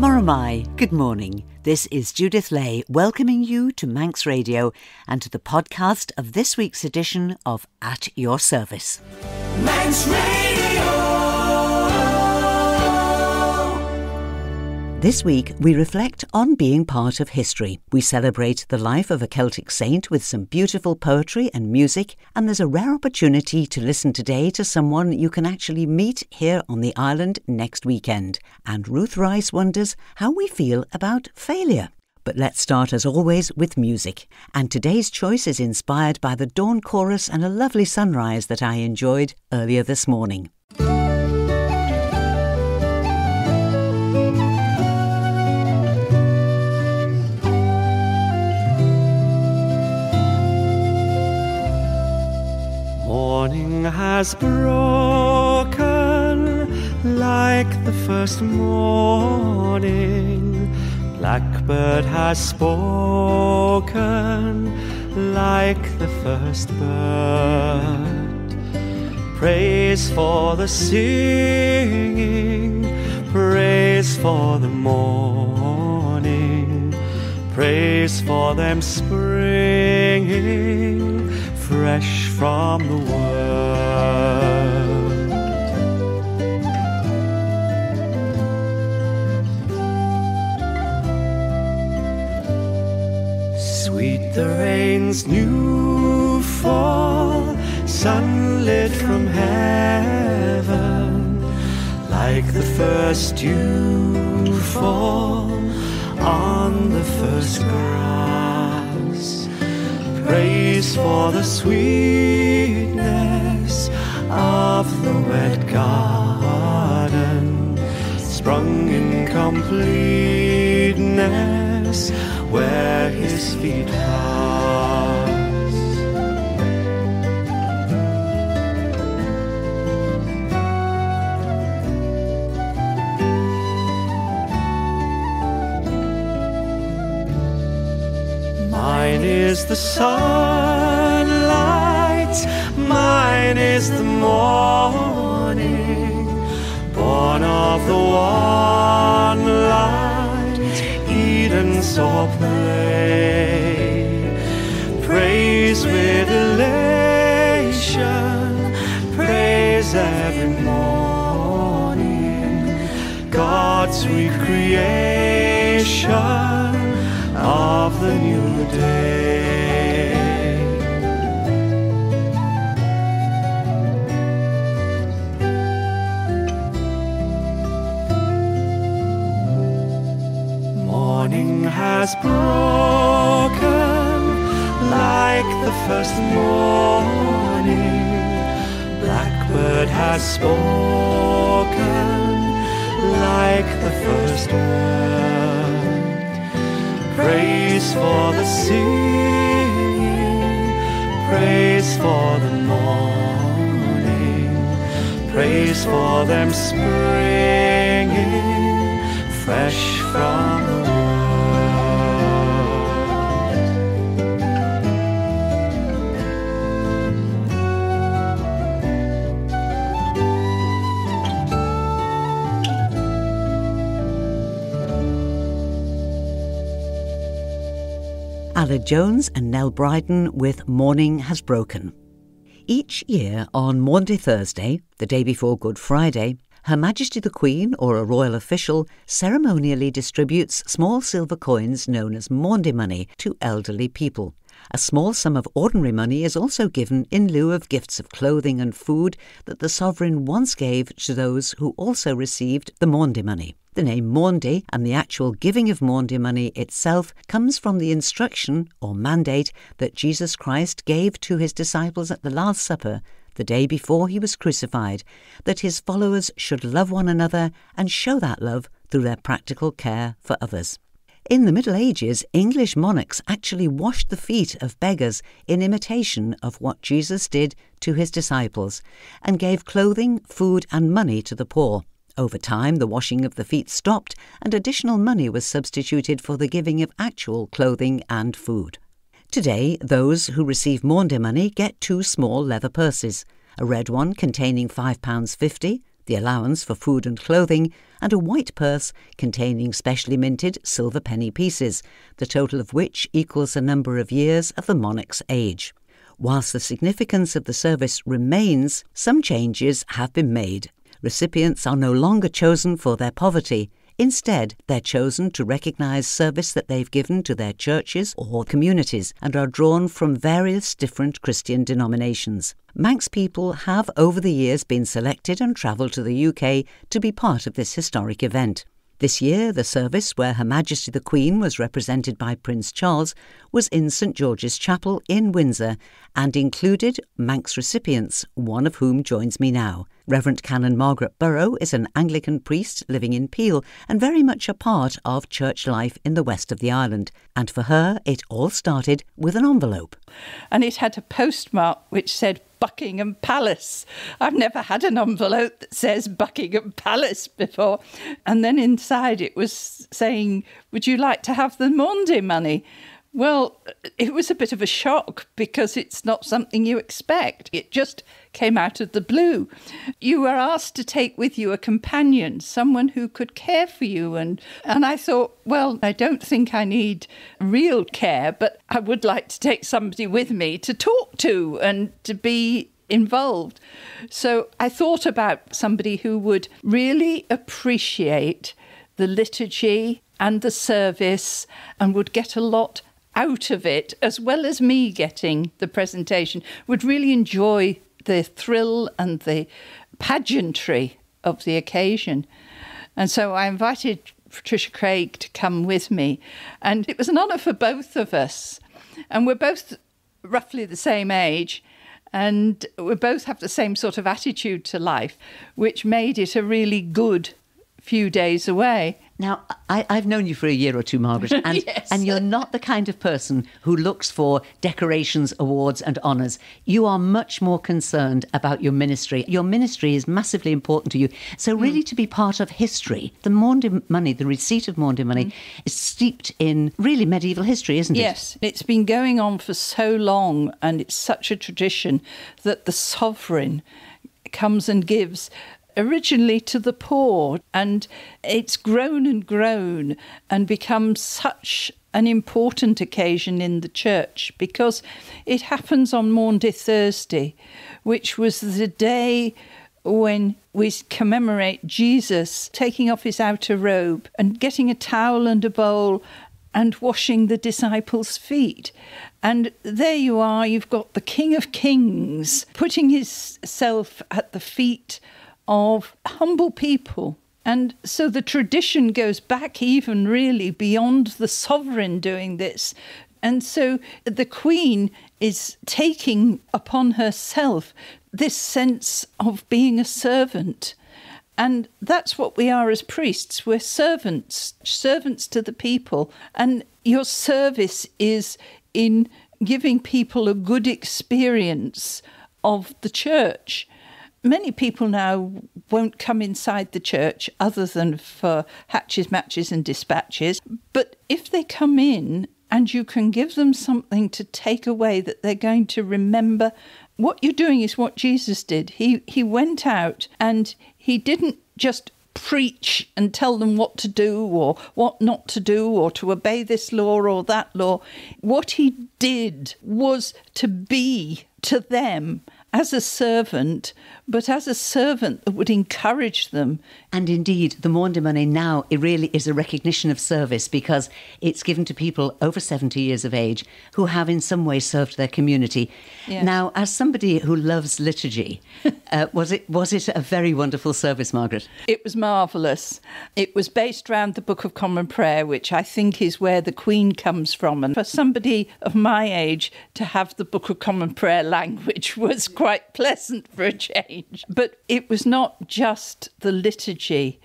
Moramai, good morning. This is Judith Lay welcoming you to Manx Radio and to the podcast of this week's edition of At Your Service. Manx Radio! This week we reflect on being part of history. We celebrate the life of a Celtic saint with some beautiful poetry and music, and there's a rare opportunity to listen today to someone you can actually meet here on the island next weekend. And Ruth Rice wonders how we feel about failure. But let's start as always with music. And today's choice is inspired by the dawn chorus and a lovely sunrise that I enjoyed earlier this morning. Morning has broken like the first morning. Blackbird has spoken like the first bird. Praise for the singing, praise for the morning, praise for them springing fresh from the world. Sweet the rain's new fall, sunlit from heaven, like the first dew fall on the first grass. Praise for the sweetness of the wet garden, sprung in completeness where his feet pass. Mine is the sunlight, mine is the morning, born of the one light, Eden saw play. Praise with elation, praise every morning, God's recreation of the new day. Morning has broken like the first morning. Blackbird has spoken like the first bird. Praise for the singing, praise for the morning, praise for them springing fresh from the world. Alla Jones and Nell Bryden with Morning Has Broken. Each year on Maundy Thursday, the day before Good Friday, Her Majesty the Queen or a royal official ceremonially distributes small silver coins known as Maundy Money to elderly people. A small sum of ordinary money is also given in lieu of gifts of clothing and food that the sovereign once gave to those who also received the Maundy Money. The name Maundy and the actual giving of Maundy Money itself comes from the instruction or mandate that Jesus Christ gave to his disciples at the Last Supper the day before he was crucified, that his followers should love one another and show that love through their practical care for others. In the Middle Ages, English monarchs actually washed the feet of beggars in imitation of what Jesus did to his disciples and gave clothing, food and money to the poor. Over time, the washing of the feet stopped and additional money was substituted for the giving of actual clothing and food. Today, those who receive Maundy Money get two small leather purses, a red one containing £5.50, the allowance for food and clothing, and a white purse containing specially minted silver penny pieces, the total of which equals the number of years of the monarch's age. Whilst the significance of the service remains, some changes have been made. Recipients are no longer chosen for their poverty. Instead, they're chosen to recognise service that they've given to their churches or communities and are drawn from various different Christian denominations. Manx people have over the years been selected and travelled to the UK to be part of this historic event. This year, the service, where Her Majesty the Queen was represented by Prince Charles, was in St George's Chapel in Windsor and included Manx recipients, one of whom joins me now. Rev'd Canon Margaret Burrow is an Anglican priest living in Peel and very much a part of church life in the west of the island. And for her, it all started with an envelope. And it had a postmark which said Buckingham Palace. I've never had an envelope that says Buckingham Palace before. And then inside it was saying, would you like to have the Maundy money? Well, it was a bit of a shock because it's not something you expect. It just came out of the blue. You were asked to take with you a companion, someone who could care for you. And I thought, well, I don't think I need real care, but I would like to take somebody with me to talk to and to be involved. So I thought about somebody who would really appreciate the liturgy and the service and would get a lot out of it, as well as me getting the presentation, would really enjoy the thrill and the pageantry of the occasion. And so I invited Patricia Craig to come with me, and it was an honour for both of us. And we're both roughly the same age, and we both have the same sort of attitude to life, which made it a really good few days away. Now, I've known you for a year or two, Margaret, and, Yes. and you're not the kind of person who looks for decorations, awards and honours. You are much more concerned about your ministry. Your ministry is massively important to you. So really to be part of history, the Maundy money, the receipt of Maundy money is steeped in really medieval history, isn't it? Yes, it's been going on for so long, and it's such a tradition that the sovereign comes and gives originally to the poor, and it's grown and become such an important occasion in the church because it happens on Maundy Thursday, which was the day when we commemorate Jesus taking off his outer robe and getting a towel and a bowl and washing the disciples' feet. And there you are, you've got the King of Kings putting himself at the feet of humble people. And so the tradition goes back even really beyond the sovereign doing this. And so the Queen is taking upon herself this sense of being a servant. And that's what we are as priests. We're servants to the people. And your service is in giving people a good experience of the church. Many people now won't come inside the church other than for hatches, matches and dispatches. But if they come in and you can give them something to take away that they're going to remember, what you're doing is what Jesus did. He went out and he didn't just preach and tell them what to do or what not to do or to obey this law or that law. What he did was to be to them as a servant, but as a servant that would encourage them. And indeed, the Maundy money now, it really is a recognition of service because it's given to people over 70 years of age who have in some way served their community. Yes. Now, as somebody who loves liturgy, was it a very wonderful service, Margaret? It was marvellous. It was based around the Book of Common Prayer, which I think is where the Queen comes from. And for somebody of my age to have the Book of Common Prayer language was quite pleasant for a change. But it was not just the liturgy,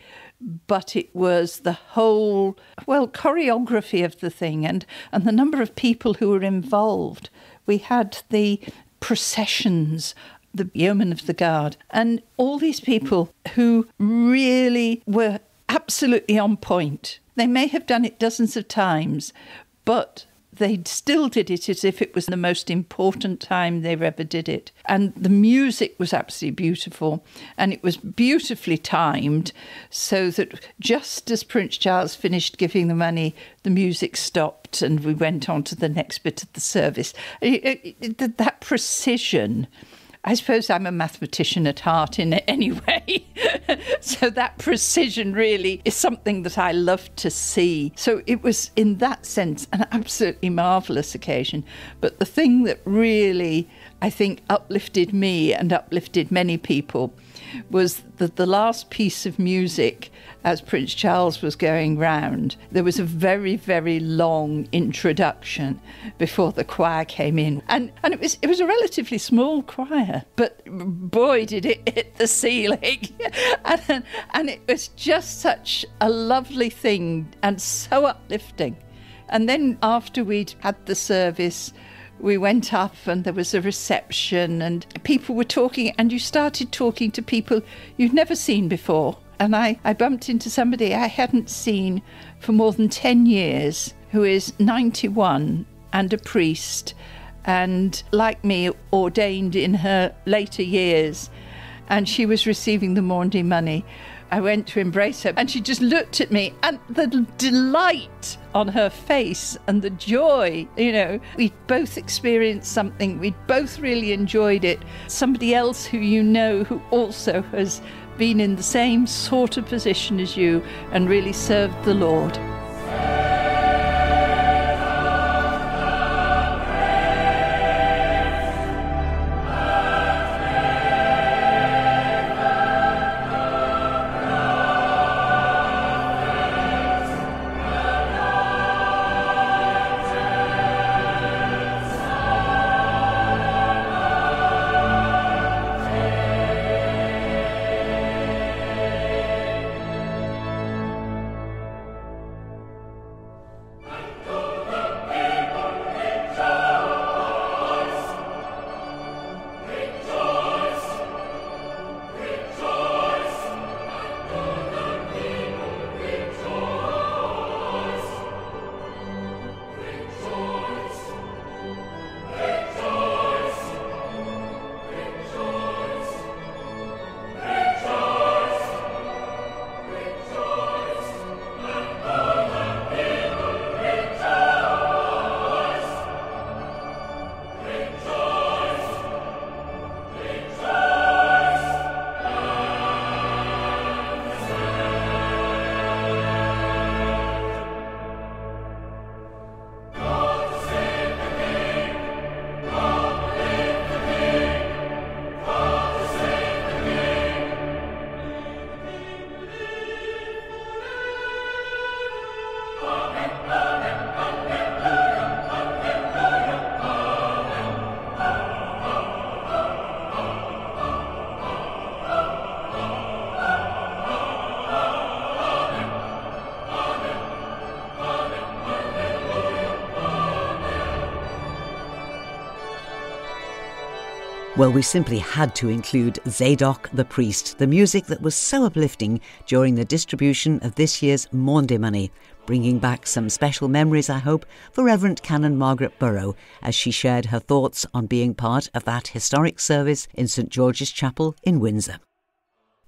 but it was the whole, choreography of the thing and the number of people who were involved. We had the processions, the yeomen of the guard, and all these people who really were absolutely on point. They may have done it dozens of times, but they still did it as if it was the most important time they ever did it. And the music was absolutely beautiful, and it was beautifully timed, so that just as Prince Charles finished giving the money, the music stopped and we went on to the next bit of the service. That precision. I suppose I'm a mathematician at heart in any way. So that precision really is something that I love to see. So it was, in that sense, an absolutely marvellous occasion. But the thing that really, I think, uplifted me and uplifted many people was that the last piece of music, as Prince Charles was going round, there was a very, very long introduction before the choir came in. And it was a relatively small choir, but boy, did it hit the ceiling. and it was just such a lovely thing and so uplifting. And then after we'd had the service, we went up and there was a reception and people were talking, and you started talking to people you'd never seen before. And I bumped into somebody I hadn't seen for more than 10 years, who is 91 and a priest, and like me, ordained in her later years. And she was receiving the Maundy Money. I went to embrace her and she just looked at me, and the delight on her face and the joy, we'd both experienced something, we'd both really enjoyed it. Somebody else who who also has been in the same sort of position as you and really served the Lord. Well, we simply had to include Zadok the Priest, the music that was so uplifting during the distribution of this year's Maundy Money, bringing back some special memories, I hope, for Rev'd Canon Margaret Burrow as she shared her thoughts on being part of that historic service in St George's Chapel in Windsor.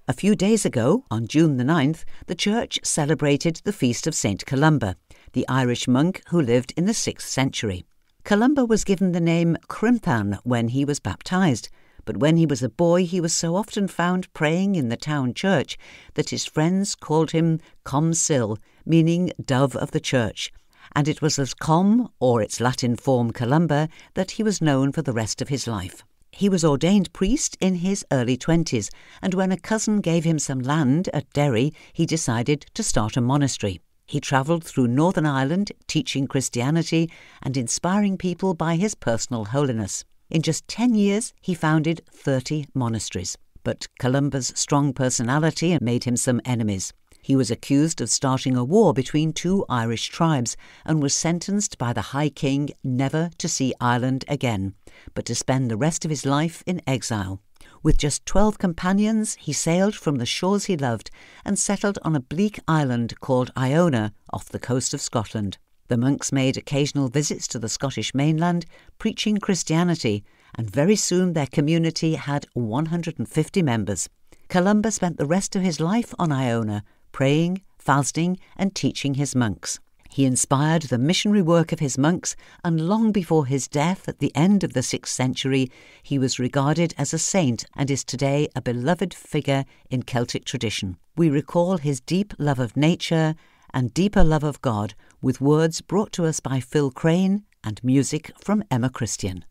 A few days ago, on June the 9th, the church celebrated the feast of St Columba, the Irish monk who lived in the 6th century. Columba was given the name Crimthan when he was baptised, but when he was a boy he was so often found praying in the town church that his friends called him Com Sil, meaning Dove of the Church, and it was as Com, or its Latin form Columba, that he was known for the rest of his life. He was ordained priest in his early 20s, and when a cousin gave him some land at Derry, he decided to start a monastery. He travelled through Northern Ireland, teaching Christianity and inspiring people by his personal holiness. In just 10 years, he founded 30 monasteries. But Columba's strong personality made him some enemies. He was accused of starting a war between two Irish tribes and was sentenced by the High King never to see Ireland again, but to spend the rest of his life in exile. With just 12 companions, he sailed from the shores he loved and settled on a bleak island called Iona off the coast of Scotland. The monks made occasional visits to the Scottish mainland, preaching Christianity, and very soon their community had 150 members. Columba spent the rest of his life on Iona, praying, fasting, and teaching his monks. He inspired the missionary work of his monks, and long before his death at the end of the 6th century, he was regarded as a saint and is today a beloved figure in Celtic tradition. We recall his deep love of nature and deeper love of God with words brought to us by Phil Crane and music from Emma Christian.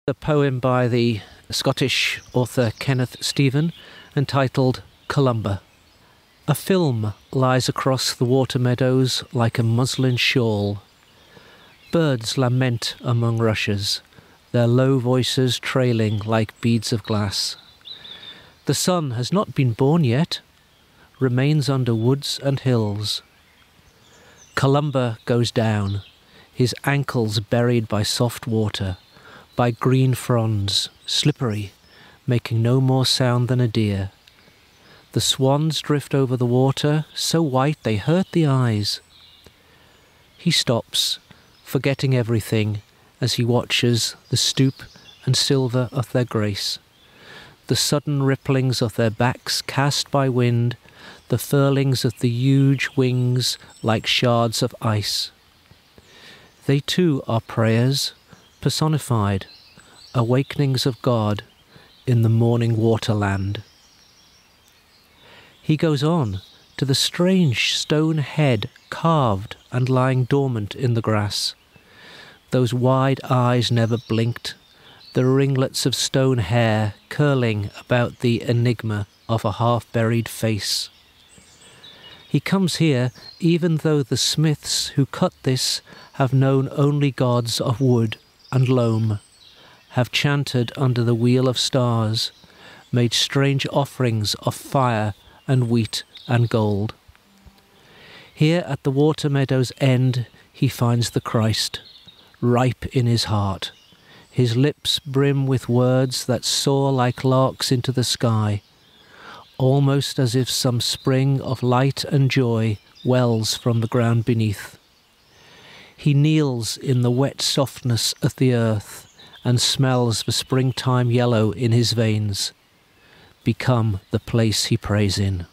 A poem by the Scottish author Kenneth Steven entitled Columba. A film lies across the water meadows like a muslin shawl. Birds lament among rushes, their low voices trailing like beads of glass. The sun has not been born yet, remains under woods and hills. Columba goes down, his ankles buried by soft water, by green fronds, slippery, making no more sound than a deer. The swans drift over the water, so white they hurt the eyes. He stops, forgetting everything, as he watches the stoop and silver of their grace, the sudden ripplings of their backs cast by wind, the furlings of the huge wings like shards of ice. They too are prayers, personified, awakenings of God in the morning waterland. He goes on to the strange stone head carved and lying dormant in the grass. Those wide eyes never blinked, the ringlets of stone hair curling about the enigma of a half-buried face. He comes here even though the smiths who cut this have known only gods of wood and loam, have chanted under the wheel of stars, made strange offerings of fire and wheat and gold. Here at the water meadow's end he finds the Christ, ripe in his heart, his lips brim with words that soar like larks into the sky, almost as if some spring of light and joy wells from the ground beneath. He kneels in the wet softness of the earth and smells the springtime yellow in his veins, become the place he prays in.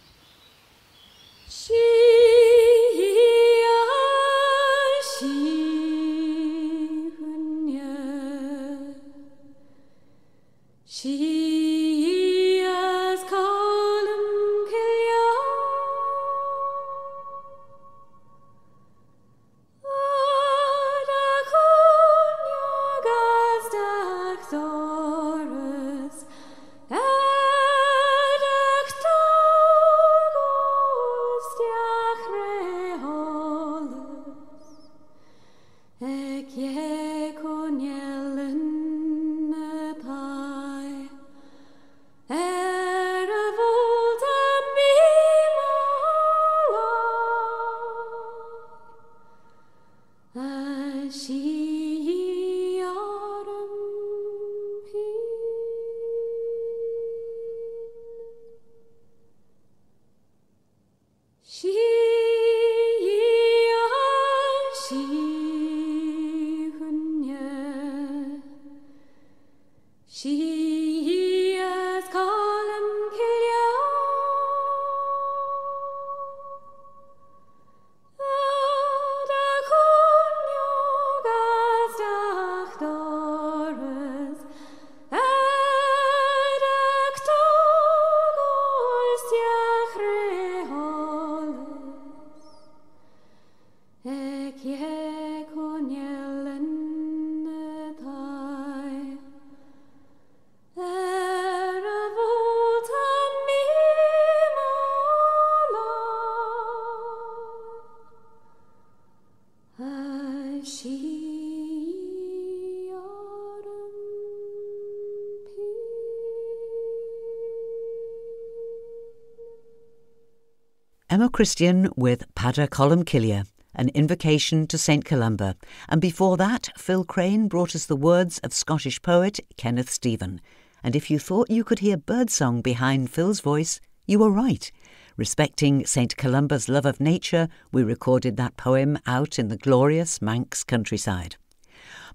Emma Christian with Padda Colum Killia, an invocation to St Columba, and before that Phil Crane brought us the words of Scottish poet Kenneth Steven. And if you thought you could hear birdsong behind Phil's voice, you were right. Respecting St Columba's love of nature, we recorded that poem out in the glorious Manx countryside.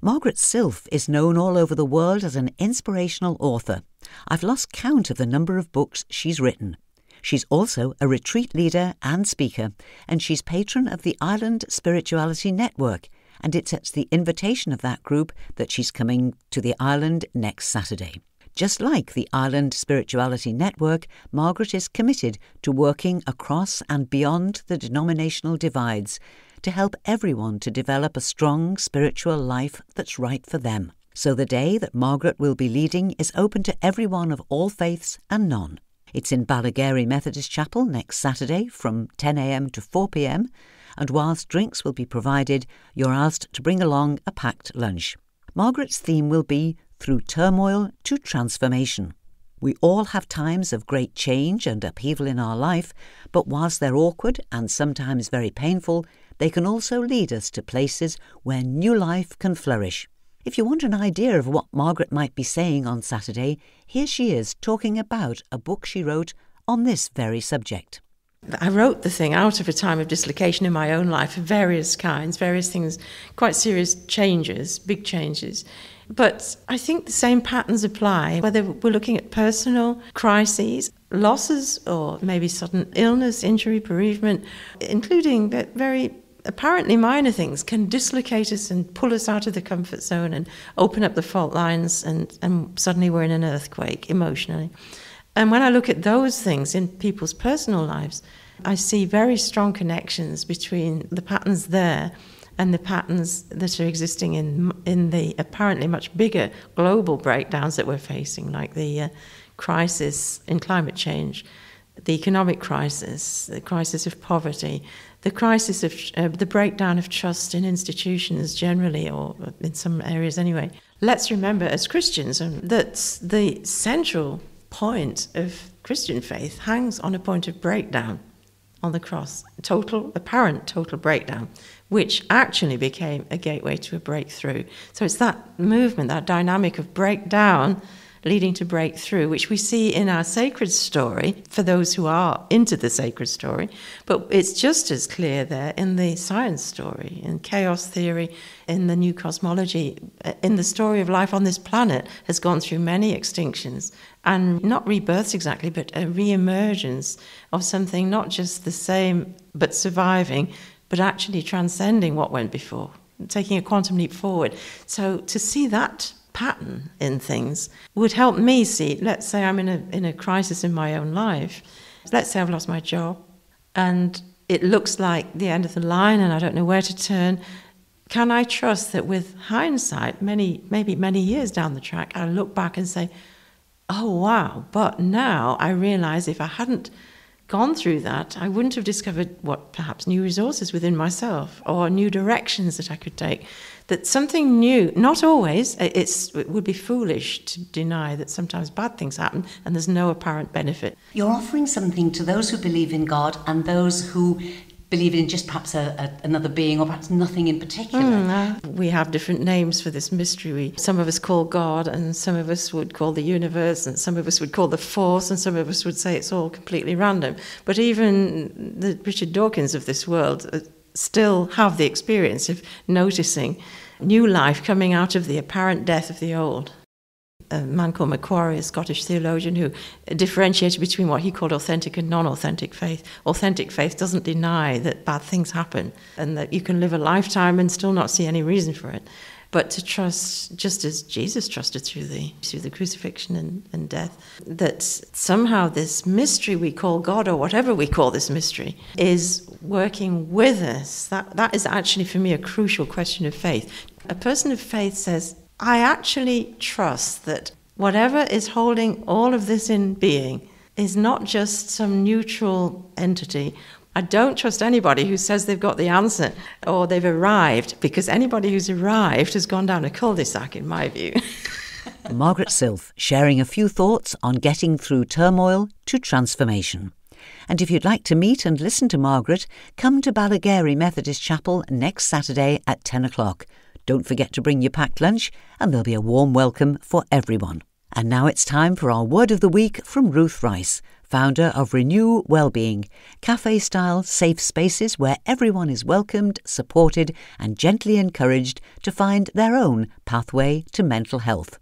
Margaret Silf is known all over the world as an inspirational author. I've lost count of the number of books she's written. She's also a retreat leader and speaker, and she's patron of the Island Spirituality Network, and it's at the invitation of that group that she's coming to the island next Saturday. Just like the Island Spirituality Network, Margaret is committed to working across and beyond the denominational divides to help everyone to develop a strong spiritual life that's right for them. So the day that Margaret will be leading is open to everyone of all faiths and none. It's in Ballagarey Methodist Chapel next Saturday from 10 a.m. to 4 p.m, and whilst drinks will be provided, you're asked to bring along a packed lunch. Margaret's theme will be Through Turmoil to Transformation. We all have times of great change and upheaval in our life, but whilst they're awkward and sometimes very painful, they can also lead us to places where new life can flourish. If you want an idea of what Margaret might be saying on Saturday, here she is talking about a book she wrote on this very subject. I wrote the thing out of a time of dislocation in my own life of various kinds, various things, quite serious changes, big changes. But I think the same patterns apply, whether we're looking at personal crises, losses, or maybe sudden illness, injury, bereavement, including very apparently minor things can dislocate us and pull us out of the comfort zone and open up the fault lines, and suddenly we're in an earthquake emotionally. And when I look at those things in people's personal lives, I see very strong connections between the patterns there and the patterns that are existing in the apparently much bigger global breakdowns that we're facing, like the crisis in climate change, the economic crisis, the crisis of poverty, the crisis of the breakdown of trust in institutions generally, or in some areas anyway. Let's remember as Christians that the central point of Christian faith hangs on a point of breakdown on the cross, apparent total breakdown, which actually became a gateway to a breakthrough. So it's that movement, that dynamic of breakdown leading to breakthrough, which we see in our sacred story, for those who are into the sacred story, but it's just as clear there in the science story, in chaos theory, in the new cosmology, in the story of life on this planet has gone through many extinctions, and not rebirths exactly, but a re-emergence of something not just the same, but surviving, but actually transcending what went before, taking a quantum leap forward. So to see that pattern in things would help me see, let's say I'm in a crisis in my own life. Let's say I've lost my job and it looks like the end of the line and I don't know where to turn. Can I trust that with hindsight, maybe many years down the track, I look back and say, oh wow, but now I realize if I hadn't gone through that, I wouldn't have discovered what perhaps new resources within myself or new directions that I could take. That something new, not always, it would be foolish to deny that sometimes bad things happen and there's no apparent benefit. You're offering something to those who believe in God and those who believe in just perhaps another being or perhaps nothing in particular. We have different names for this mystery. Some of us call God and some of us would call the universe and some of us would call the force and some of us would say it's all completely random. But even the Richard Dawkins of this world still have the experience of noticing new life coming out of the apparent death of the old. A man called Macquarie, a Scottish theologian, who differentiated between what he called authentic and non-authentic faith. Authentic faith doesn't deny that bad things happen and that you can live a lifetime and still not see any reason for it, but to trust, just as Jesus trusted through the crucifixion and death, that somehow this mystery we call God, or whatever we call this mystery, is working with us. That is actually, for me, a crucial question of faith. A person of faith says, I actually trust that whatever is holding all of this in being is not just some neutral entity. I don't trust anybody who says they've got the answer or they've arrived, because anybody who's arrived has gone down a cul-de-sac, in my view. Margaret Silf sharing a few thoughts on getting through turmoil to transformation. And if you'd like to meet and listen to Margaret, come to Ballagarey Methodist Chapel next Saturday at 10 o'clock. Don't forget to bring your packed lunch and there'll be a warm welcome for everyone. And now it's time for our Word of the Week from Ruth Rice, founder of Renew Wellbeing, cafe-style safe spaces where everyone is welcomed, supported and gently encouraged to find their own pathway to mental health.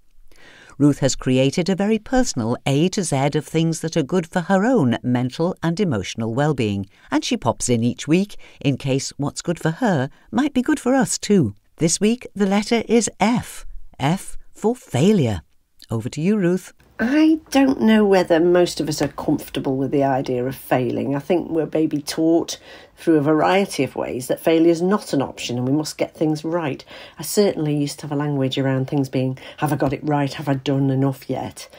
Ruth has created a very personal A to Z of things that are good for her own mental and emotional well-being, and she pops in each week in case what's good for her might be good for us too. This week the letter is F. F for failure. Over to you, Ruth. I don't know whether most of us are comfortable with the idea of failing. I think we're maybe taught through a variety of ways that failure is not an option and we must get things right. I certainly used to have a language around things being, have I got it right? Have I done enough yet?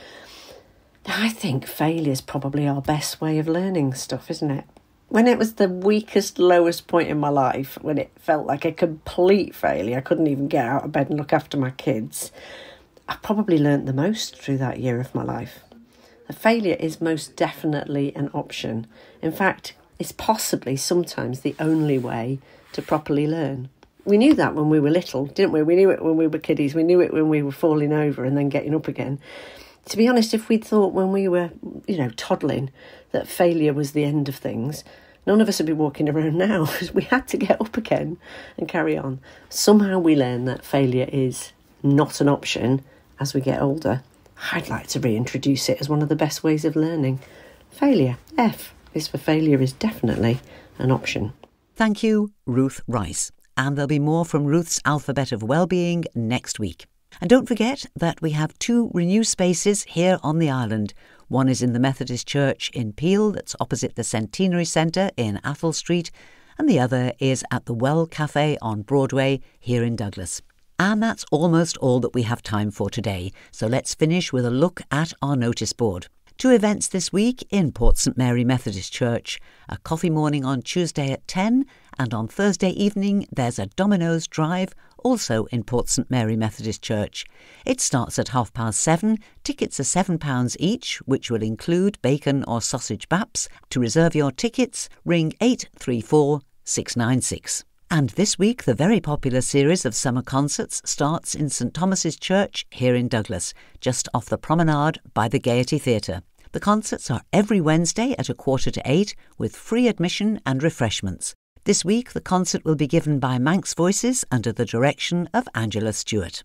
I think failure is probably our best way of learning stuff, isn't it? When it was the weakest, lowest point in my life, when it felt like a complete failure, I couldn't even get out of bed and look after my kids, I probably learnt the most through that year of my life. A failure is most definitely an option. In fact, it's possibly sometimes the only way to properly learn. We knew that when we were little, didn't we? We knew it when we were kiddies. We knew it when we were falling over and then getting up again. To be honest, if we'd thought when we were, toddling that failure was the end of things, none of us would be walking around now because we had to get up again and carry on. Somehow we learn that failure is not an option. As we get older, I'd like to reintroduce it as one of the best ways of learning. Failure, F, is for failure is definitely an option. Thank you, Ruth Rice. And there'll be more from Ruth's Alphabet of Wellbeing next week. And don't forget that we have 2 Renew spaces here on the island. One is in the Methodist Church in Peel, that's opposite the Centenary Centre in Athol Street, and the other is at the Well Cafe on Broadway here in Douglas. And that's almost all that we have time for today, so let's finish with a look at our notice board. 2 events this week in Port St Mary Methodist Church, a coffee morning on Tuesday at 10, and on Thursday evening there's a Domino's Drive, also in Port St Mary Methodist Church. It starts at 7:30. Tickets are £7 each, which will include bacon or sausage baps. To reserve your tickets, ring 834 696. And this week, the very popular series of summer concerts starts in St Thomas's Church here in Douglas, just off the promenade by the Gaiety Theatre. The concerts are every Wednesday at 7:45 with free admission and refreshments. This week, the concert will be given by Manx Voices under the direction of Angela Stewart.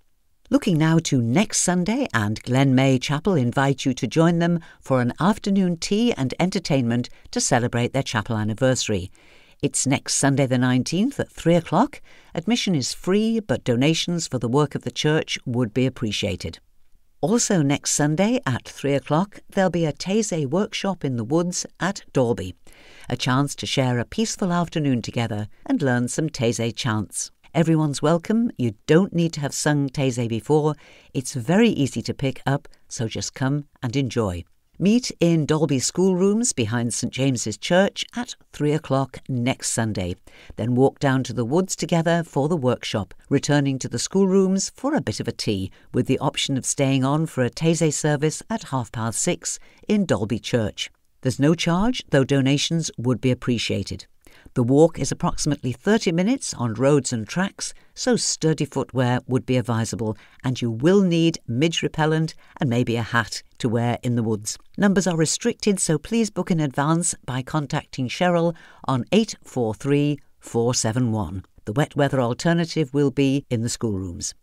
Looking now to next Sunday, and Ballagarey Chapel invite you to join them for an afternoon tea and entertainment to celebrate their chapel anniversary. It's next Sunday the 19th at 3 o'clock. Admission is free, but donations for the work of the church would be appreciated. Also next Sunday at 3 o'clock, there'll be a Taizé workshop in the woods at Dalby, a chance to share a peaceful afternoon together and learn some Taizé chants. Everyone's welcome. You don't need to have sung Taizé before. It's very easy to pick up, so just come and enjoy. Meet in Dalby schoolrooms behind St James's Church at 3 o'clock next Sunday. Then walk down to the woods together for the workshop, returning to the schoolrooms for a bit of a tea, with the option of staying on for a Taizé service at 6:30 in Dalby Church. There's no charge, though donations would be appreciated. The walk is approximately 30 minutes on roads and tracks, so sturdy footwear would be advisable, and you will need midge repellent and maybe a hat to wear in the woods. Numbers are restricted, so please book in advance by contacting Cheryl on 843 471. The wet weather alternative will be in the schoolrooms.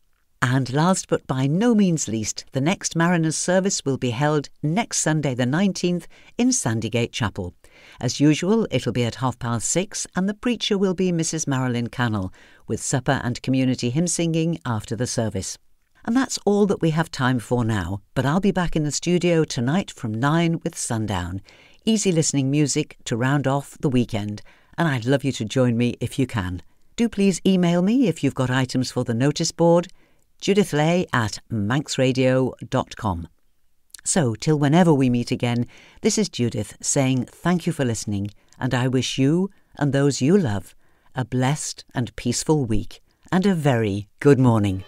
And last but by no means least, the next Mariners service will be held next Sunday the 19th in Sandygate Chapel. As usual, it'll be at 6:30 and the preacher will be Mrs Marilyn Cannell, with supper and community hymn singing after the service. And that's all that we have time for now, but I'll be back in the studio tonight from 9 with Sundown. Easy listening music to round off the weekend, and I'd love you to join me if you can. Do please email me if you've got items for the notice board, judithlay@manxradio.com. So, till whenever we meet again, this is Judith saying thank you for listening, and I wish you and those you love a blessed and peaceful week and a very good morning.